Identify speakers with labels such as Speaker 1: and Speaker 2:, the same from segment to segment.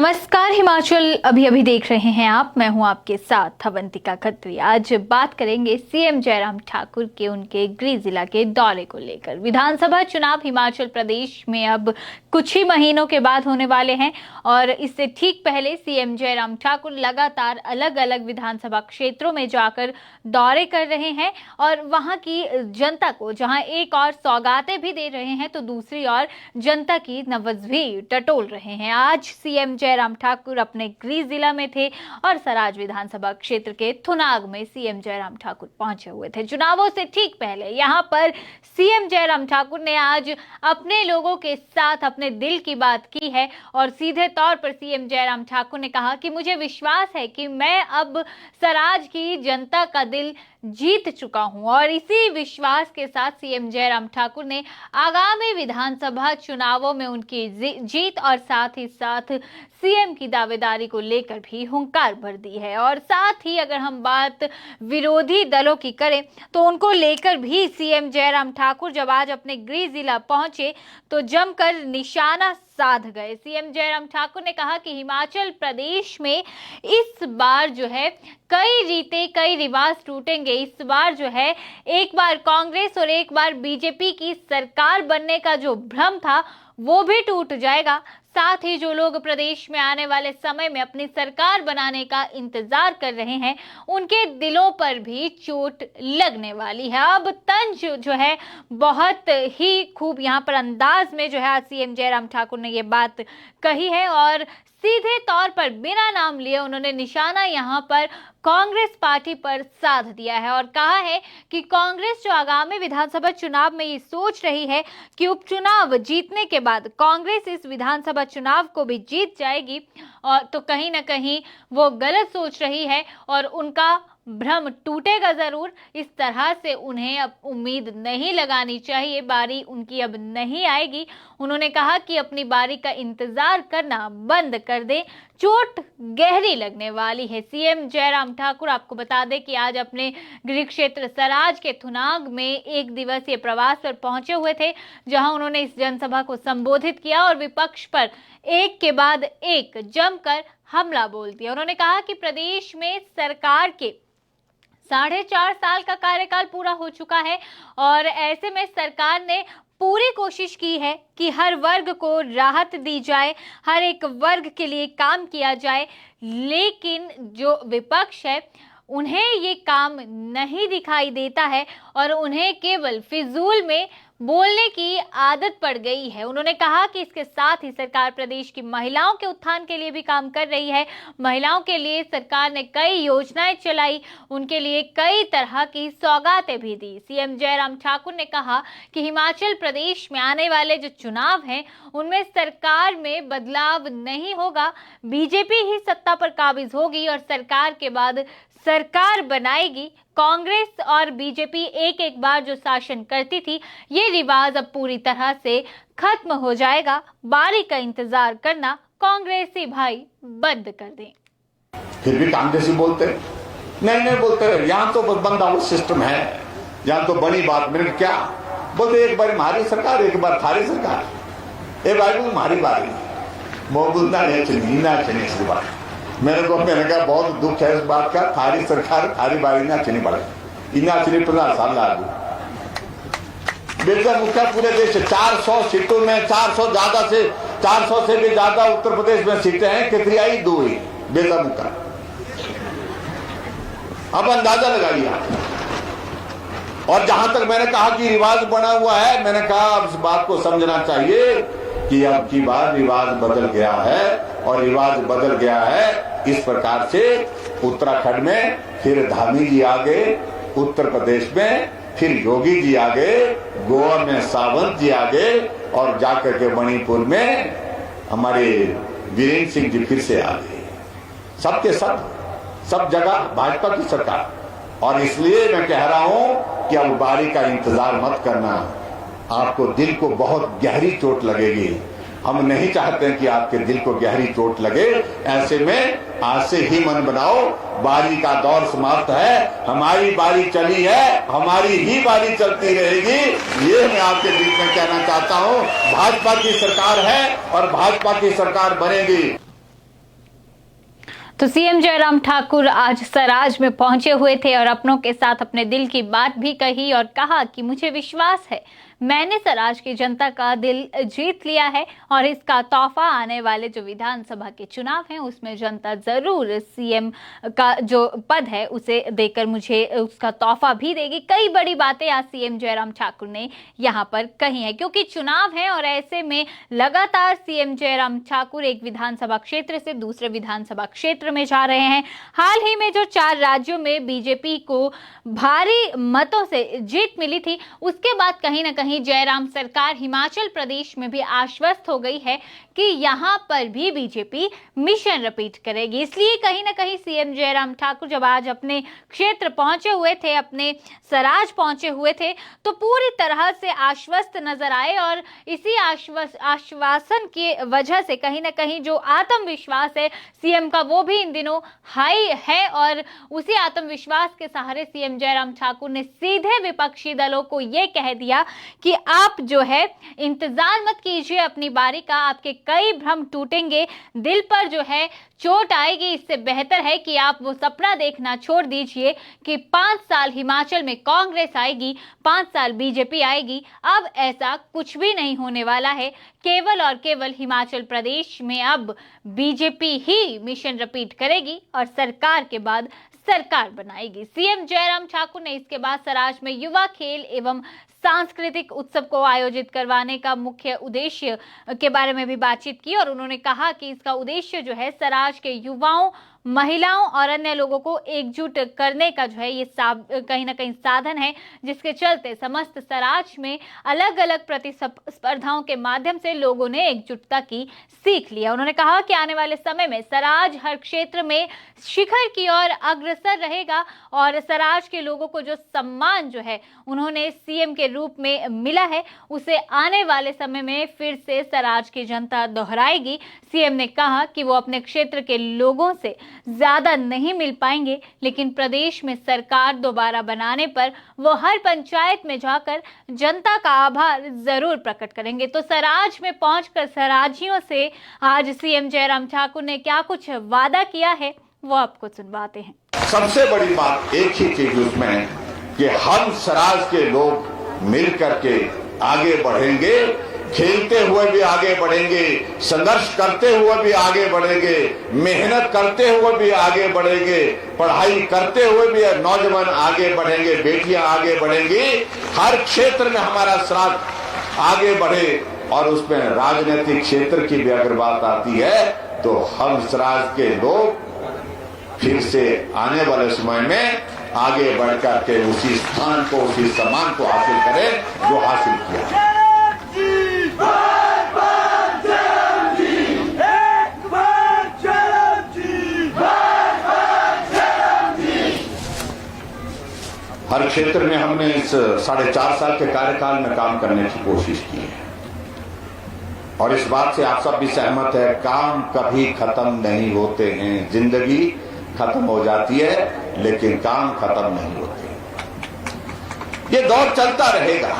Speaker 1: नमस्कार, हिमाचल अभी देख रहे हैं आप। मैं हूं आपके साथ अवंतिका खत्री। आज बात करेंगे सीएम जयराम ठाकुर के उनके गृह जिला के दौरे को लेकर। विधानसभा चुनाव हिमाचल प्रदेश में अब कुछ ही महीनों के बाद होने वाले हैं और इससे ठीक पहले सीएम जयराम ठाकुर लगातार अलग अलग विधानसभा क्षेत्रों में जाकर दौरे कर रहे हैं और वहां की जनता को जहां एक और सौगातें भी दे रहे हैं तो दूसरी ओर जनता की नब्ज भी टटोल रहे हैं। आज सीएम जयराम ठाकुर अपने गृह जिला में थे और सराज विधानसभा क्षेत्र के थुनाग में सीएम जयराम ठाकुर पहुंचे हुए थे। चुनावों से ठीक पहले यहां पर सीएम जयराम ठाकुर ने आज अपने लोगों के साथ अपने दिल की बात की है और सीधे तौर पर सीएम जयराम ठाकुर ने कहा कि मुझे विश्वास है कि मैं अब सराज की जनता का दिल जीत चुका हूं और इसी विश्वास के साथ सीएम जयराम ठाकुर ने आगामी विधानसभा चुनावों में उनकी जीत और साथ ही साथ सीएम की दावेदारी को लेकर भी हुंकार भर दी है। और साथ ही अगर हम बात विरोधी दलों की करें तो उनको लेकर भी सीएम जयराम ठाकुर जब आज अपने गृह जिला पहुंचे तो जमकर निशाना साध गए। सीएम जयराम ठाकुर ने कहा कि हिमाचल प्रदेश में इस बार जो है कई रीते कई रिवाज टूटेंगे। इस बार जो है एक बार कांग्रेस और एक बार बीजेपी की सरकार बनने का जो भ्रम था वो भी टूट जाएगा। साथ ही जो लोग प्रदेश में आने वाले समय में अपनी सरकार बनाने का इंतजार कर रहे हैं उनके दिलों पर भी चोट लगने वाली है। अब तंज जो है बहुत ही खूब यहाँ पर अंदाज में जो है आज सीएम जयराम ठाकुर ने ये बात कही है और सीधे तौर पर बिना नाम लिए उन्होंने निशाना यहाँ पर कांग्रेस पार्टी पर साध दिया है और कहा है कि कांग्रेस जो आगामी विधानसभा चुनाव में ये सोच रही है कि उपचुनाव जीतने के बाद कांग्रेस इस विधानसभा चुनाव को भी जीत जाएगी और तो कहीं ना कहीं वो गलत सोच रही है और उनका भ्रम टूटेगा जरूर। इस तरह से उन्हें अब उम्मीद नहीं लगानी चाहिए, बारी उनकी अब नहीं आएगी। उन्होंने कहा कि अपनी बारी का इंतजार करना बंद कर दे, चोट गहरी लगने वाली है। सीएम जयराम ठाकुर आपको बता दें कि आज अपने गृह क्षेत्र सराज के थुनाग में एक दिवसीय प्रवास पर पहुंचे हुए थे जहां उन्होंने इस जनसभा को संबोधित किया और विपक्ष पर एक के बाद एक जमकर हमला बोल दिया। उन्होंने कहा कि प्रदेश में सरकार के 4.5 साल का कार्यकाल पूरा हो चुका है और ऐसे में सरकार ने पूरी कोशिश की है कि हर वर्ग को राहत दी जाए, हर एक वर्ग के लिए काम किया जाए, लेकिन जो विपक्ष है उन्हें ये काम नहीं दिखाई देता है और उन्हें केवल फिजूल में बोलने की आदत पड़ गई है। उन्होंने कहा कि इसके साथ ही सरकार प्रदेश की महिलाओं के उत्थान के लिए भी काम कर रही है। महिलाओं के लिए सरकार ने कई योजनाएं चलाई, उनके लिए कई तरह की सौगातें भी दी। सीएम जयराम ठाकुर ने कहा कि हिमाचल प्रदेश में आने वाले जो चुनाव हैं उनमें सरकार में बदलाव नहीं होगा, बीजेपी ही सत्ता पर काबिज होगी और सरकार के बाद सरकार बनाएगी। कांग्रेस और बीजेपी एक एक बार जो शासन करती थी ये रिवाज अब पूरी तरह से खत्म हो जाएगा। बारी का इंतजार करना कांग्रेसी भाई बंद कर दें।
Speaker 2: फिर भी कांग्रेसी बोलते नहीं बोलते। यहाँ तो बंदा वो सिस्टम है, यहाँ तो बड़ी बात मैंने क्या बोलते, एक बार हमारी सरकार एक बार थारी सरकार, एक बार हमारी बारी बोलना नहीं चली इस बात। मैंने कहा बहुत दुख है इस बात का, थारी सरकार थारी बारी ना चली पड़े, इना चली 50 साल लागू। बेटा मुख्य पूरे देश 400 सीटों में 400 से भी ज्यादा उत्तर प्रदेश में सीटें हैं, कितनी आई 2 ही बेटा मुख्य। अब अंदाजा लगाइए और जहां तक मैंने कहा कि रिवाज बना हुआ है, मैंने कहा अब इस बात को समझना चाहिए कि अब की बार रिवाज बदल गया है और रिवाज बदल गया है इस प्रकार से। उत्तराखंड में फिर धामी जी आ गए, उत्तर प्रदेश में फिर योगी जी आ गए, गोवा में सावंत जी आ गए और जाकर के मणिपुर में हमारे वीरेंद्र सिंह जी फिर से आ गए। सबके सब जगह भाजपा की सरकार। और इसलिए मैं कह रहा हूं कि अब बारी का इंतजार मत करना, आपको दिल को बहुत गहरी चोट लगेगी। हम नहीं चाहते कि आपके दिल को गहरी चोट लगे। ऐसे में आज से ही मन बनाओ, बारी का दौर समाप्त है, हमारी बारी चली है, हमारी ही बारी चलती रहेगी। ये मैं आपके बीच में कहना चाहता हूं। भाजपा की सरकार है और भाजपा की सरकार बनेगी।
Speaker 1: तो सीएम जयराम ठाकुर आज सराज में पहुंचे हुए थे और अपनों के साथ अपने दिल की बात भी कही और कहा कि मुझे विश्वास है मैंने सराज की जनता का दिल जीत लिया है और इसका तोहफा आने वाले जो विधानसभा के चुनाव हैं उसमें जनता जरूर सीएम का जो पद है उसे देकर मुझे उसका तोहफा भी देगी। कई बड़ी बातें आज सीएम जयराम ठाकुर ने यहाँ पर कही है क्योंकि चुनाव है और ऐसे में लगातार सीएम जयराम ठाकुर एक विधानसभा क्षेत्र से दूसरे विधानसभा क्षेत्र में जा रहे हैं। हाल ही में जो 4 राज्यों में बीजेपी को भारी मतों से जीत मिली थी उसके बाद कहीं ना कहीं जयराम सरकार हिमाचल प्रदेश में भी आश्वस्त हो गई है कि यहां पर भी बीजेपी मिशन रिपीट करेगी। इसलिए कहीं ना कहीं सीएम जयराम ठाकुर जब आज अपने क्षेत्र पहुंचे हुए थे, अपने सराज पहुंचे हुए थे, तो पूरी तरह से आश्वस्त नजर आए और इसी आश्वासन की वजह से कहीं ना कहीं जो आत्मविश्वास है सीएम का वो भी इन दिनों हाई है और उसी आत्मविश्वास के सहारे सीएम जयराम ठाकुर ने सीधे विपक्षी दलों को ये कह दिया कि आप जो है इंतजार मत कीजिए अपनी बारी का, आपके कई भ्रम टूटेंगे, दिल पर जो है चोट आएगी, इससे बेहतर है कि आप वो सपना देखना छोड़ दीजिए कि 5 साल हिमाचल में कांग्रेस आएगी, 5 साल बीजेपी आएगी। अब ऐसा कुछ भी नहीं होने वाला है, केवल और केवल हिमाचल प्रदेश में अब बीजेपी ही मिशन रिपीट करेगी और सरकार के बाद सरकार बनाएगी। सीएम जयराम ठाकुर ने इसके बाद सराज में युवा खेल एवं सांस्कृतिक उत्सव को आयोजित करवाने का मुख्य उद्देश्य के बारे में भी बातचीत की और उन्होंने कहा कि इसका उद्देश्य जो है सराज के युवाओं, महिलाओं और अन्य लोगों को एकजुट करने का जो है ये कहीं ना कहीं साधन है, जिसके चलते समस्त सराज में अलग अलग प्रतिस्पर्धाओं के माध्यम से लोगों ने एकजुटता की सीख लिया। उन्होंने कहा कि आने वाले समय में सराज हर क्षेत्र में शिखर की ओर अग्रसर रहेगा और सराज के लोगों को जो सम्मान जो है उन्होंने सीएम के रूप में मिला है उसे आने वाले समय में फिर से सराज की जनता दोहराएगी। सीएम ने कहा कि वो अपने क्षेत्र के लोगों से ज्यादा नहीं मिल पाएंगे, लेकिन प्रदेश में सरकार दोबारा बनाने पर वो हर पंचायत में जाकर जनता का आभार जरूर प्रकट करेंगे। तो सराज में पहुंचकर सराजियों से आज सीएम जयराम ठाकुर ने क्या कुछ वादा किया है वो आपको सुनवाते हैं।
Speaker 2: सबसे बड़ी बात एक ही चीज उसमें है कि हम सराज के लोग मिल करके आगे बढ़ेंगे, खेलते हुए भी आगे बढ़ेंगे, संघर्ष करते हुए भी आगे बढ़ेंगे, मेहनत करते हुए भी आगे बढ़ेंगे, पढ़ाई करते हुए भी नौजवान आगे बढ़ेंगे, बेटियां आगे बढ़ेंगी। हर क्षेत्र में हमारा सराज आगे बढ़े और उसमें राजनीतिक क्षेत्र की भी अगर बात आती है तो हम सराज के लोग फिर से आने वाले समय में आगे बढ़कर के उसी स्थान को, उसी सम्मान को हासिल करें जो हासिल किया। हर क्षेत्र में हमने इस 4.5 साल के कार्यकाल में काम करने की कोशिश की है और इस बात से आप सब भी सहमत है, काम कभी खत्म नहीं होते हैं। जिंदगी खत्म हो जाती है लेकिन काम खत्म नहीं होते। ये दौर चलता रहेगा।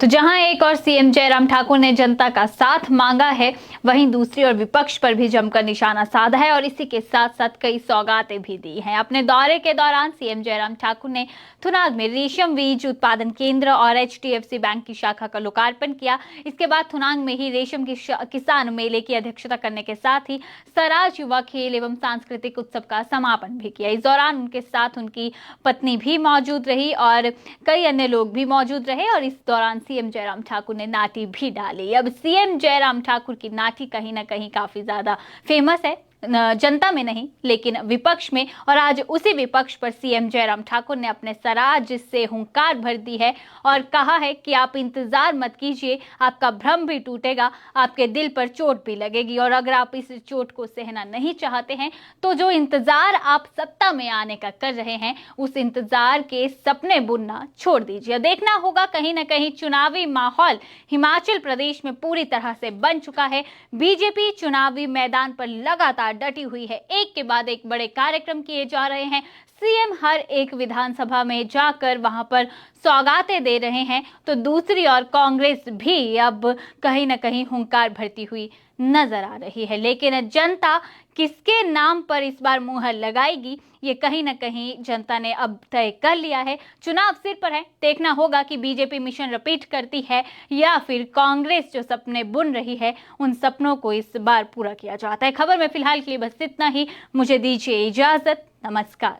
Speaker 1: तो जहां एक और सीएम जयराम ठाकुर ने जनता का साथ मांगा है, वहीं दूसरी ओर विपक्ष पर भी जमकर निशाना साधा है और इसी के साथ साथ कई सौगातें भी दी हैं। अपने दौरे के दौरान सीएम जयराम ठाकुर ने थुनाग में रेशम बीज उत्पादन केंद्र और HDFC बैंक की शाखा का लोकार्पण किया। इसके बाद थुनाग में ही रेशम की किसान मेले की अध्यक्षता करने के साथ ही सराज युवा खेल एवं सांस्कृतिक उत्सव का समापन भी किया। इस दौरान उनके साथ उनकी पत्नी भी मौजूद रही और कई अन्य लोग भी मौजूद रहे और इस दौरान सीएम जयराम ठाकुर ने नाटी भी डाली। अब सीएम जयराम ठाकुर की नाटी कहीं ना कहीं काफी ज्यादा फेमस है, जनता में नहीं लेकिन विपक्ष में, और आज उसी विपक्ष पर सीएम जयराम ठाकुर ने अपने सराज से हुंकार भर दी है और कहा है कि आप इंतजार मत कीजिए, आपका भ्रम भी टूटेगा, आपके दिल पर चोट भी लगेगी और अगर आप इस चोट को सहना नहीं चाहते हैं तो जो इंतजार आप सत्ता में आने का कर रहे हैं उस इंतजार के सपने बुनना छोड़ दीजिए। देखना होगा कहीं ना कहीं चुनावी माहौल हिमाचल प्रदेश में पूरी तरह से बन चुका है। बीजेपी चुनावी मैदान पर लगातार डटी हुई है। एक के बाद एक बड़े कार्यक्रम किए जा रहे हैं। सीएम हर एक विधानसभा में जाकर वहां पर सौगातें दे रहे हैं, तो दूसरी ओर कांग्रेस भी अब कहीं ना कहीं हुंकार भरती हुई नजर आ रही है। लेकिन जनता किसके नाम पर इस बार मुहर लगाएगी, ये कहीं ना कहीं जनता ने अब तय कर लिया है। चुनाव सिर पर है, देखना होगा कि बीजेपी मिशन रिपीट करती है या फिर कांग्रेस जो सपने बुन रही है उन सपनों को इस बार पूरा किया जाता है। खबर में फिलहाल के लिए बस इतना ही। मुझे दीजिए इजाजत। नमस्कार।